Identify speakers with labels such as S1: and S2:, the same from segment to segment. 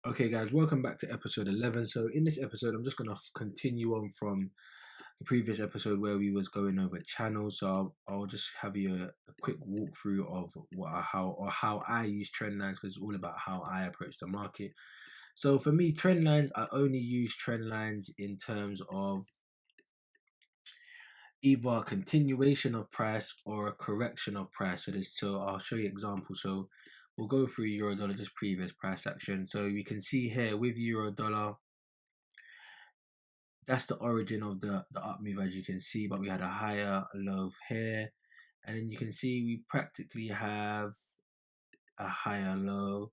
S1: Okay, guys, welcome back to episode 11. So in this episode, I'm just gonna continue on from the previous episode where we was going over channels. So I'll just have you a quick walkthrough of how I use trend lines, because it's all about how I approach the market. So for me, trend lines, I only use trend lines in terms of either a continuation of price or a correction of price. So I'll show you examples. So we'll go through euro dollar, just previous price action. So you can see here with euro dollar, that's the origin of the up move, as you can see, but we had a higher low here, and then you can see we practically have a higher low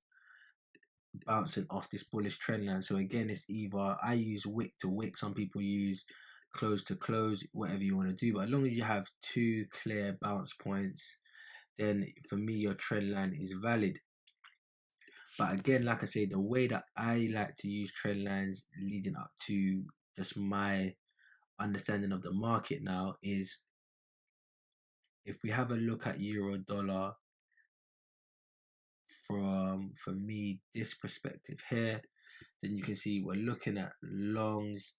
S1: bouncing off this bullish trend line. So again, it's either I use wick to wick, some people use close to close, whatever you want to do, but as long as you have two clear bounce points, then for me your trend line is valid. But again, like I say, the way that I like to use trend lines leading up to just my understanding of the market now is, if we have a look at euro dollar from, for me, this perspective here, then you can see we're looking at longs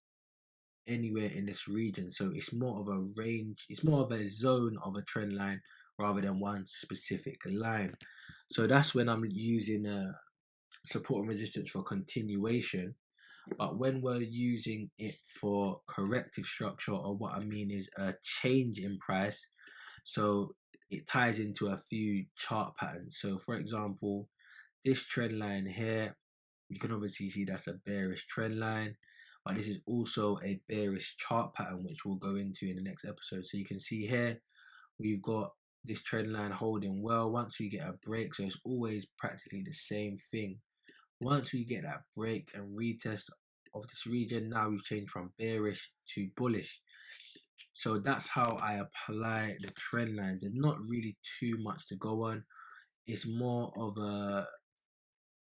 S1: anywhere in this region. So it's more of a range, it's more of a zone of a trend line rather than one specific line. So that's when I'm using support and resistance for continuation. But when we're using it for corrective structure, or what I mean is a change in price, so it ties into a few chart patterns. So for example, this trend line here, you can obviously see that's a bearish trend line, but this is also a bearish chart pattern, which we'll go into in the next episode. So you can see here we've got this trend line holding well. Once we get a break, so it's always practically the same thing. Once we get that break and retest of this region, now we've changed from bearish to bullish. So that's how I apply the trend lines. There's not really too much to go on. It's more of a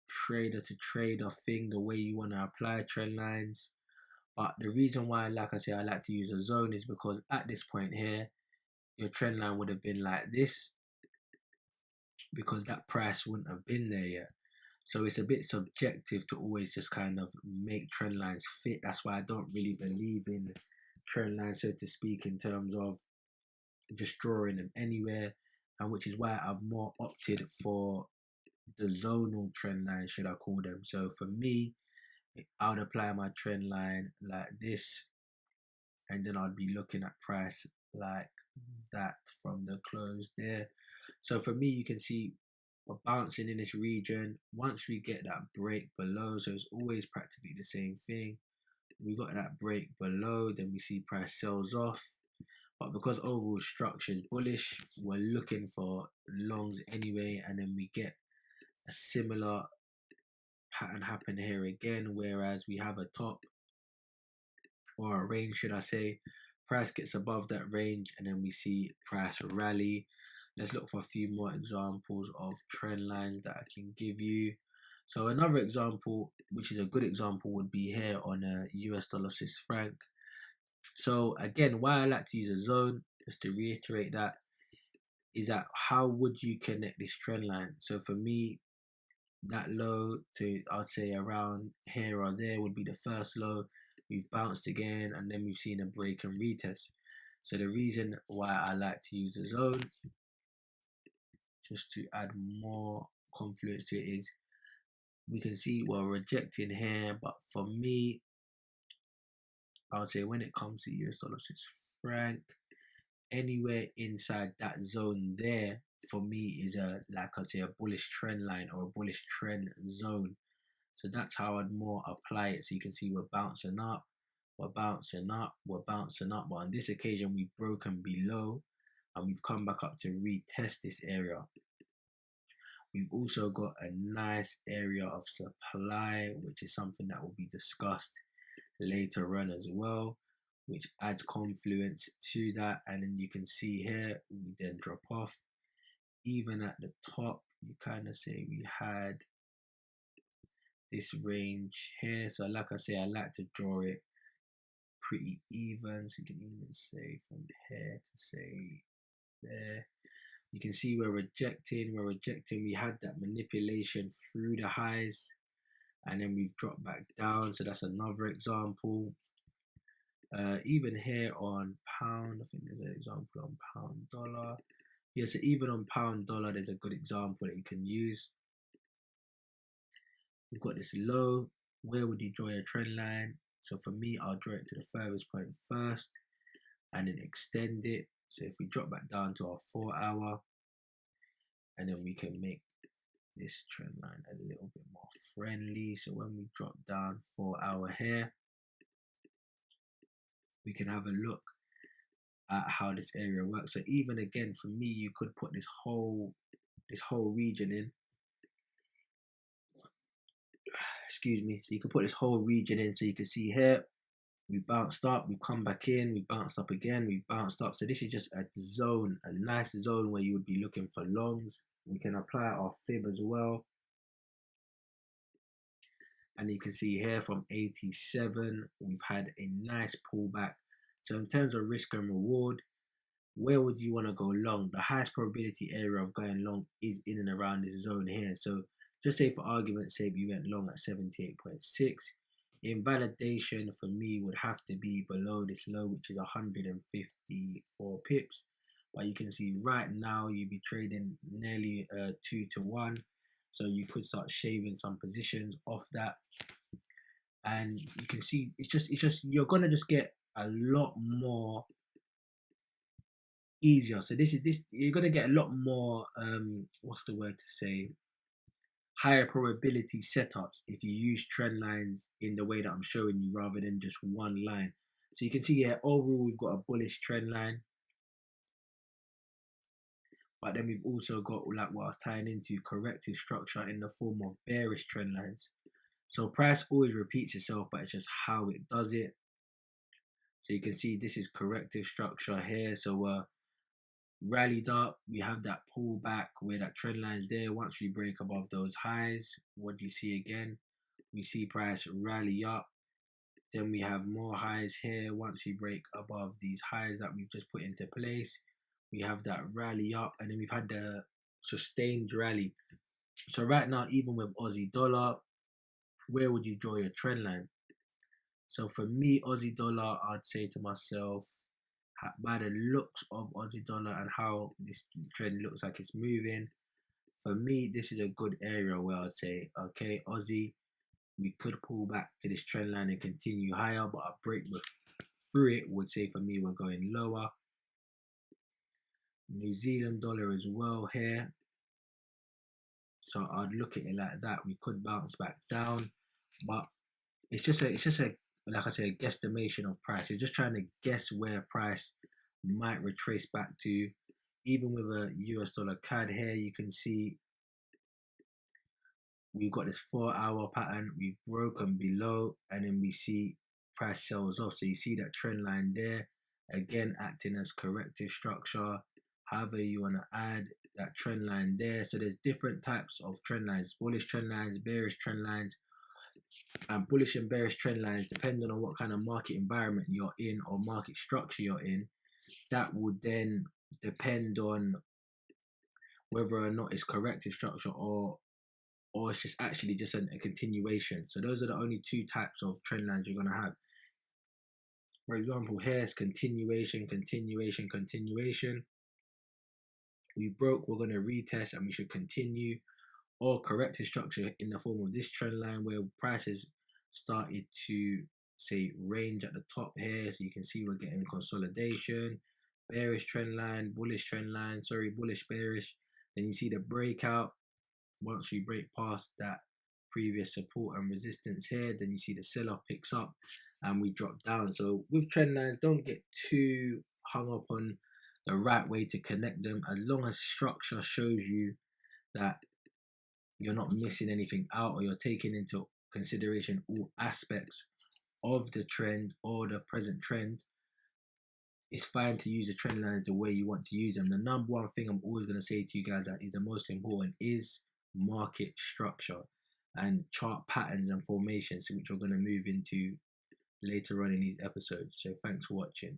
S1: trader to trader thing, the way you want to apply trend lines. But the reason why, like I say, I like to use a zone is because at this point here, your trend line would have been like this, because that price wouldn't have been there yet. So it's a bit subjective to always just kind of make trend lines fit. That's why I don't really believe in trend lines, so to speak, in terms of just drawing them anywhere, and which is why I've more opted for the zonal trend line, should I call them. So for me, I would apply my trend line like this, and then I'd be looking at price like that from the close there. So for me, you can see we're bouncing in this region. Once we get that break below, so it's always practically the same thing, we got that break below, then we see price sells off. But because overall structure is bullish, we're looking for longs anyway, and then we get a similar pattern happen here again, whereas we have a top, or a range should I say, price gets above that range, and then we see price rally. Let's look for a few more examples of trend lines that I can give you. So another example, which is a good example, would be here on a US dollar Swiss franc. So again, why I like to use a zone, just to reiterate that, is that how would you connect this trend line? So for me, that low to, I'd say around here or there, would be the first low. We've bounced again, and then we've seen a break and retest. So the reason why I like to use the zone, just to add more confluence to it, is we can see we're rejecting here, but for me, I would say when it comes to US dollar Swiss franc, anywhere inside that zone there, for me, is a, like I say, a bullish trend line or a bullish trend zone. So that's how I'd more apply it. So you can see we're bouncing up, we're bouncing up, we're bouncing up. But on this occasion, we've broken below and we've come back up to retest this area. We've also got a nice area of supply, which is something that will be discussed later on as well, which adds confluence to that. And then you can see here, we then drop off. Even at the top, you kind of say we had this range here. So like I say, I like to draw it pretty even. So you can even say from here to say there. You can see we're rejecting, we had that manipulation through the highs. and then we've dropped back down. So that's another example. Even here on pound, I think there's an example on pound dollar. Yeah, so even on pound dollar, there's a good example that you can use. We've got this low. Where would you draw a trend line? So for me, I'll draw it to the furthest point first and then extend it. So if we drop back down to our 4 hour, and then we can make this trend line a little bit more friendly. So when we drop down 4 hour here, we can have a look at how this area works. So even again, for me, you could put this whole region in. Excuse me. So you can put this whole region in. So you can see here, we bounced up, we come back in, we bounced up again, we bounced up. So this is just a zone, a nice zone where you would be looking for longs. We can apply our fib as well. And you can see here from 87, we've had a nice pullback. So in terms of risk and reward, where would you want to go long? The highest probability area of going long is in and around this zone here. So just say for argument's sake, we went long at 78.6. Invalidation for me would have to be below this low, which is 154 pips. But you can see right now you'd be trading nearly 2 to 1. So you could start shaving some positions off that. And you can see it's just you're gonna just get a lot more easier. So this you're gonna get a lot more what's the word to say, higher probability setups if you use trend lines in the way that I'm showing you rather than just one line. So you can see here overall we've got a bullish trend line, but then we've also got, like what I was tying into, corrective structure in the form of bearish trend lines. So price always repeats itself, but it's just how it does it. So you can see this is corrective structure here. So rallied up, we have that pullback where that trend line is there. Once we break above those highs, what do you see again? We see price rally up. Then we have more highs here. Once we break above these highs that we've just put into place, we have that rally up, and then we've had the sustained rally. So right now, even with Aussie dollar, where would you draw your trend line? So for me, Aussie dollar, I'd say to myself, by the looks of Aussie dollar and how this trend looks like it's moving, for me, this is a good area where I'd say, okay, Aussie, we could pull back to this trend line and continue higher, but a break through it would say for me we're going lower. New Zealand dollar as well here. So I'd look at it like that. We could bounce back down, but it's just a like I said, a guesstimation of price. You're just trying to guess where price might retrace back to. Even with a US dollar CAD here, you can see we've got this 4 hour pattern. We've broken below, and then we see price sells off. So you see that trend line there, again acting as corrective structure. However you want to add that trend line there. So there's different types of trend lines: bullish trend lines, bearish trend lines. And bullish and bearish trend lines, depending on what kind of market environment you're in or market structure you're in, that would then depend on whether or not it's corrective structure or it's just actually just a continuation. So those are the only two types of trend lines you're going to have. For example, here it's continuation, continuation, continuation. We broke, we're going to retest, and we should continue. Or corrective structure in the form of this trend line where prices started to say range at the top here. So you can see we're getting consolidation, bearish trend line, bullish trend line, sorry, bullish, bearish. Then you see the breakout. Once we break past that previous support and resistance here, then you see the sell-off picks up and we drop down. So with trend lines, don't get too hung up on the right way to connect them. As long as structure shows you that you're not missing anything out, or you're taking into consideration all aspects of the trend or the present trend, it's fine to use the trend lines the way you want to use them. The number one thing I'm always going to say to you guys that is the most important is market structure and chart patterns and formations, which we're going to move into later on in these episodes. So thanks for watching.